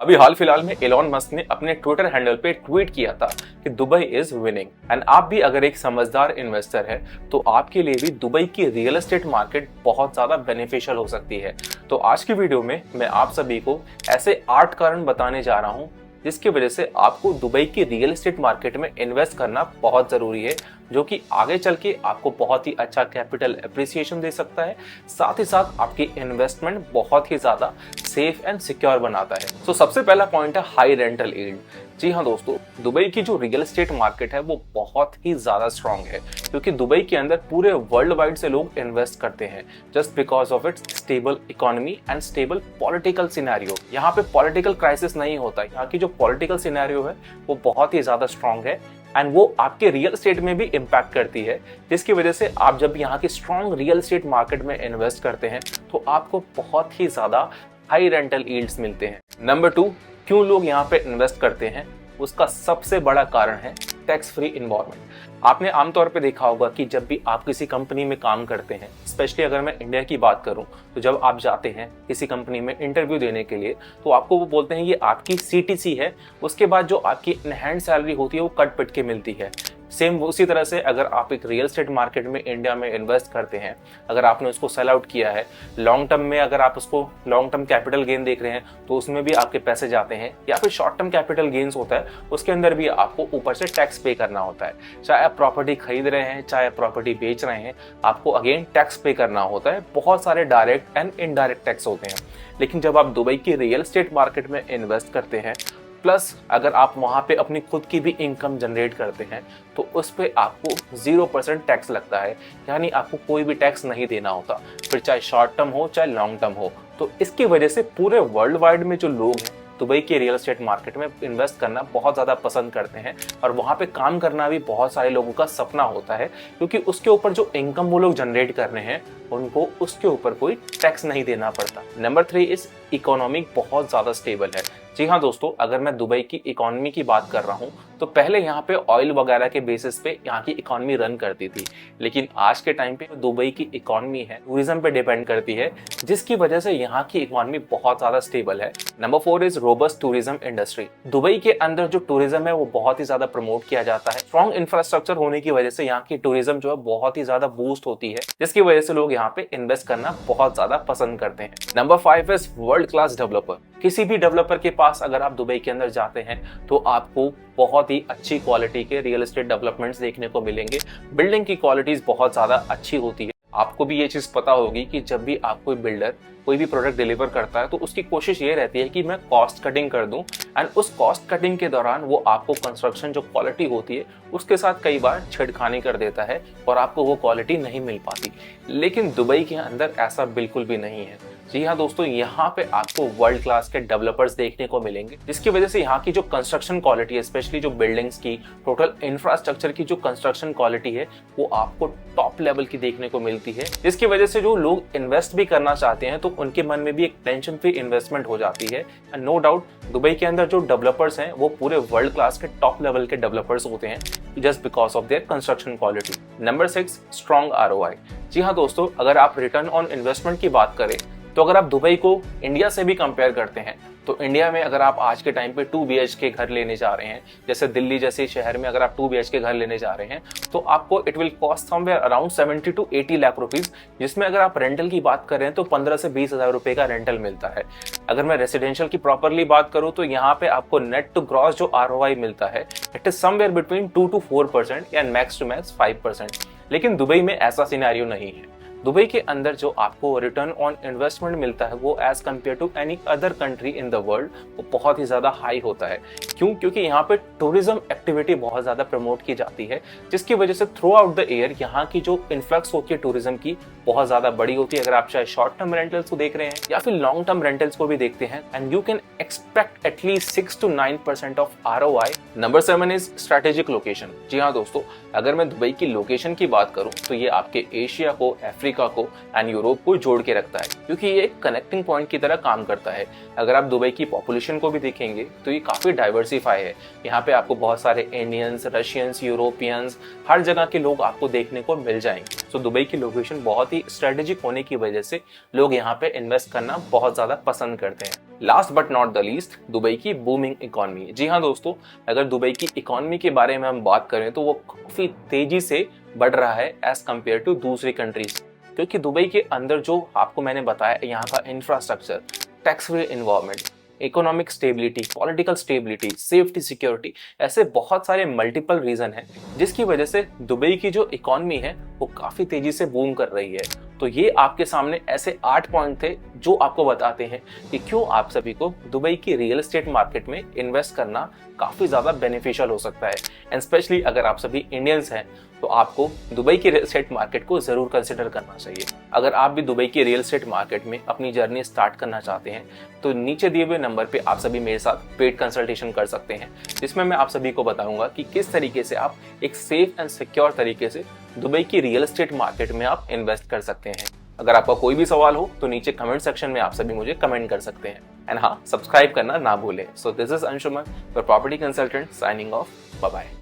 अभी हाल फिलहाल में एलॉन मस्क ने अपने ट्विटर हैंडल पे ट्वीट किया था कि दुबई इज विनिंग। एंड आप भी अगर एक समझदार इन्वेस्टर है तो आपके लिए भी दुबई की रियल एस्टेट मार्केट बहुत ज्यादा बेनिफिशियल हो सकती है। तो आज की वीडियो में मैं आप सभी को ऐसे 8 कारण बताने जा रहा हूं जिसकी वजह से आपको दुबई की रियल एस्टेट मार्केट में इन्वेस्ट करना बहुत जरूरी है, जो कि आगे चल के आपको बहुत ही अच्छा कैपिटल एप्रिसिएशन दे सकता है, साथ ही साथ आपकी इन्वेस्टमेंट बहुत ही ज्यादा सेफ एंड सिक्योर बनाता है। तो सबसे पहला पॉइंट है हाई रेंटल यील्ड। जी हाँ दोस्तों, दुबई की जो रियल एस्टेट मार्केट है वो बहुत ही ज्यादा स्ट्रांग है, क्योंकि दुबई के अंदर पूरे वर्ल्ड वाइड से लोग इन्वेस्ट करते हैं just because of its stable economy and stable political scenario. यहाँ पे पॉलिटिकल क्राइसिस नहीं होता, यहाँ की जो पॉलिटिकल सिनेरियो है वो बहुत ही ज्यादा स्ट्रांग है एंड वो आपके रियल एस्टेट में भी इम्पैक्ट करती है, जिसकी वजह से आप जब यहाँ की स्ट्रांग रियल एस्टेट मार्केट में इन्वेस्ट करते हैं तो आपको बहुत ही ज्यादा हाई रेंटल यील्ड्स मिलते हैं। नंबर 2, क्यों लोग यहाँ पे इन्वेस्ट करते हैं, उसका सबसे बड़ा कारण है टैक्स फ्री इन्वायरमेंट। आपने आमतौर पे देखा होगा कि जब भी आप किसी कंपनी में काम करते हैं, स्पेशली अगर मैं इंडिया की बात करूं, तो जब आप जाते हैं किसी कंपनी में इंटरव्यू देने के लिए तो आपको वो बोलते हैं ये आपकी सीटीसी है, उसके बाद जो आपकी इन हैंड सैलरी होती है वो कट पिट के मिलती है। सेम उसी तरह से अगर आप एक रियल एस्टेट मार्केट में इंडिया में इन्वेस्ट करते हैं, अगर आपने उसको सेल आउट किया है लॉन्ग टर्म में, अगर आप उसको लॉन्ग टर्म कैपिटल गेन देख रहे हैं तो उसमें भी आपके पैसे जाते हैं, या फिर शॉर्ट टर्म कैपिटल गेन्स होता है उसके अंदर भी आपको ऊपर से टैक्स पे करना होता है। चाहे आप प्रॉपर्टी खरीद रहे हैं चाहे आप प्रॉपर्टी बेच रहे हैं, आपको अगेन टैक्स पे करना होता है। बहुत सारे डायरेक्ट एंड इनडायरेक्ट टैक्स होते हैं। लेकिन जब आप दुबई की रियल एस्टेट मार्केट में इन्वेस्ट करते हैं, प्लस अगर आप वहां पे अपनी खुद की भी इनकम जनरेट करते हैं तो उस पे आपको 0% टैक्स लगता है, यानी आपको कोई भी टैक्स नहीं देना होता, फिर चाहे शॉर्ट टर्म हो चाहे लॉन्ग टर्म हो। तो इसकी वजह से पूरे वर्ल्ड वाइड में जो लोग हैं दुबई के रियल एस्टेट मार्केट में इन्वेस्ट करना बहुत ज़्यादा पसंद करते हैं, और वहाँ पे काम करना भी बहुत सारे लोगों का सपना होता है, क्योंकि उसके ऊपर जो इनकम वो लोग जनरेट कर रहे हैं उनको उसके ऊपर कोई टैक्स नहीं देना पड़ता। नंबर 3, इस इकोनॉमी बहुत ज़्यादा स्टेबल है। जी हाँ दोस्तों, अगर मैं दुबई की इकोनॉमी की बात कर रहा हूँ तो पहले यहाँ पे ऑयल वगैरह के बेसिस पे यहाँ की इकोनॉमी रन करती थी, लेकिन आज के टाइम पे दुबई की इकोनॉमी है टूरिज्म पे डिपेंड करती है, जिसकी वजह से यहाँ की इकोनॉमी बहुत ज्यादा स्टेबल है। Number 4 is robust tourism industry. Dubai के अंदर जो टूरिज्म है वो बहुत ही ज्यादा प्रमोट किया जाता है। स्ट्रॉन्ग इंफ्रास्ट्रक्चर होने की वजह से यहाँ की टूरिज्म जो है बहुत ही ज्यादा बूस्ट होती है, जिसकी वजह से लोग यहाँ पे इन्वेस्ट करना बहुत ज्यादा पसंद करते हैं। Number 5 is world class developer. किसी भी डेवलपर के पास अगर आप दुबई के अंदर जाते हैं तो आपको बहुत ही अच्छी क्वालिटी के रियल एस्टेट डेवलपमेंट्स देखने को मिलेंगे। बिल्डिंग की क्वालिटीज बहुत ज्यादा अच्छी होती है। आपको भी ये चीज पता होगी कि जब भी आप कोई बिल्डर कोई भी प्रोडक्ट डिलीवर करता है तो उसकी कोशिश ये रहती है कि मैं कॉस्ट कटिंग कर दूं, एंड उस कॉस्ट कटिंग के दौरान वो आपको कंस्ट्रक्शन जो क्वालिटी होती है उसके साथ कई बार छेड़खानी कर देता है और आपको वो क्वालिटी नहीं मिल पाती। लेकिन दुबई के अंदर ऐसा बिल्कुल भी नहीं है। जी हाँ दोस्तों, यहाँ पे आपको वर्ल्ड क्लास के डेवलपर्स देखने को मिलेंगे, जिसकी वजह से यहाँ की जो कंस्ट्रक्शन क्वालिटी है, स्पेशली जो बिल्डिंग्स की टोटल इंफ्रास्ट्रक्चर की जो कंस्ट्रक्शन क्वालिटी है वो आपको टॉप लेवल की देखने को मिलती है, जिसकी वजह से जो लोग इन्वेस्ट भी करना चाहते हैं तो उनके मन में भी एक टेंशन फ्री इन्वेस्टमेंट हो जाती है। एंड नो डाउट दुबई के अंदर जो डेवलपर्स हैं वो पूरे वर्ल्ड क्लास के टॉप लेवल के डेवलपर्स होते हैं, just because of their construction quality. Number 6, strong ROI। जी हाँ दोस्तों, अगर आप रिटर्न ऑन इन्वेस्टमेंट की बात करें तो अगर आप दुबई को इंडिया से भी कंपेयर करते हैं तो इंडिया में अगर आप आज के टाइम पे 2 BHK घर लेने जा रहे हैं, जैसे दिल्ली जैसे शहर में अगर आप 2 BHK घर लेने जा रहे हैं तो आपको it will cost somewhere around 70 to 80 lakh rupees, जिसमें अगर आप रेंटल की बात करें तो 15 से 20 हजार रुपए का रेंटल मिलता है। अगर मैं रेसिडेंशियल की प्रॉपरली बात करूं तो यहाँ पे आपको नेट टू ग्रॉस जो ROI मिलता है it is somewhere between 2 to 4% या मैक्स टू मैक्स 5%। लेकिन दुबई में ऐसा सिनेरियो नहीं है। दुबई के अंदर जो आपको रिटर्न ऑन इन्वेस्टमेंट मिलता है वो as compare to any other country in the world वो बहुत ही ज्यादा हाई होता है। क्यों? क्योंकि यहाँ पे टूरिज्म एक्टिविटी बहुत ज्यादा प्रमोट की जाती है, जिसकी वजह से थ्रू आउट द ईयर यहाँ की जो इन्फ्लक्स होती है टूरिज्म की बहुत ज्यादा बड़ी होती है। अगर आप चाहे शॉर्ट टर्म रेंटल्स को देख रहे हैं या फिर लॉन्ग टर्म रेंटल्स को भी देखते हैं, and you can expect at least 6 to 9% of ROI। Number 7 is strategic location. जी हाँ दोस्तों, अगर मैं दुबई की लोकेशन की बात करूं तो ये आपके एशिया को, अफ्रीका को एंड यूरोप को जोड़ के रखता है, क्योंकि ये एक कनेक्टिंग पॉइंट की तरह काम करता है। अगर आप दुबई की पॉपुलेशन को भी देखेंगे तो ये काफी डाइवर्सिफाई है। यहाँ पे आपको बहुत सारे इंडियंस, रशियंस, यूरोपियंस, हर जगह के लोग आपको देखने को मिल जाएंगे। तो दुबई की लोकेशन बहुत ही स्ट्रेटेजिक होने की वजह से लोग यहाँ पे इन्वेस्ट करना बहुत ज्यादा पसंद करते हैं। Last but not the least, Dubai की बूमिंग इकोनॉमी। जी हाँ दोस्तों, अगर दुबई की इकोनॉमी के बारे में हम बात करें तो वो काफी तेजी से बढ़ रहा है एज कम्पेयर टू दूसरी कंट्रीज, क्योंकि दुबई के अंदर जो आपको मैंने बताया यहाँ का infrastructure, tax free environment, economic stability, political stability, safety, security, ऐसे बहुत सारे मल्टीपल रीजन हैं जिसकी वजह से दुबई की जो इकोनॉमी है वो काफी तेजी से बूम कर रही है। तो ये आपके सामने ऐसे 8 पॉइंट थे जो आपको बताते हैं कि क्यों आप सभी को दुबई की रियल एस्टेट मार्केट में इन्वेस्ट करना काफी ज्यादा बेनिफिशियल हो सकता है। एंड स्पेशली अगर आप सभी इंडियंस हैं तो आपको दुबई की रियल एस्टेट मार्केट को जरूर कंसिडर करना चाहिए। अगर आप भी दुबई की रियल एस्टेट मार्केट में अपनी जर्नी स्टार्ट करना चाहते हैं तो नीचे दिए हुए नंबर पे आप सभी मेरे साथ पेड कंसल्टेशन कर सकते हैं, जिसमें मैं आप सभी को बताऊंगा कि किस तरीके से आप एक सेफ एंड सिक्योर तरीके से दुबई की रियल एस्टेट मार्केट में आप इन्वेस्ट कर सकते हैं। अगर आपका कोई भी सवाल हो तो नीचे कमेंट सेक्शन में आप सभी मुझे कमेंट कर सकते हैं। एंड हाँ, सब्सक्राइब करना ना भूलें। So this is Anshuman, your property consultant, signing off. Bye bye.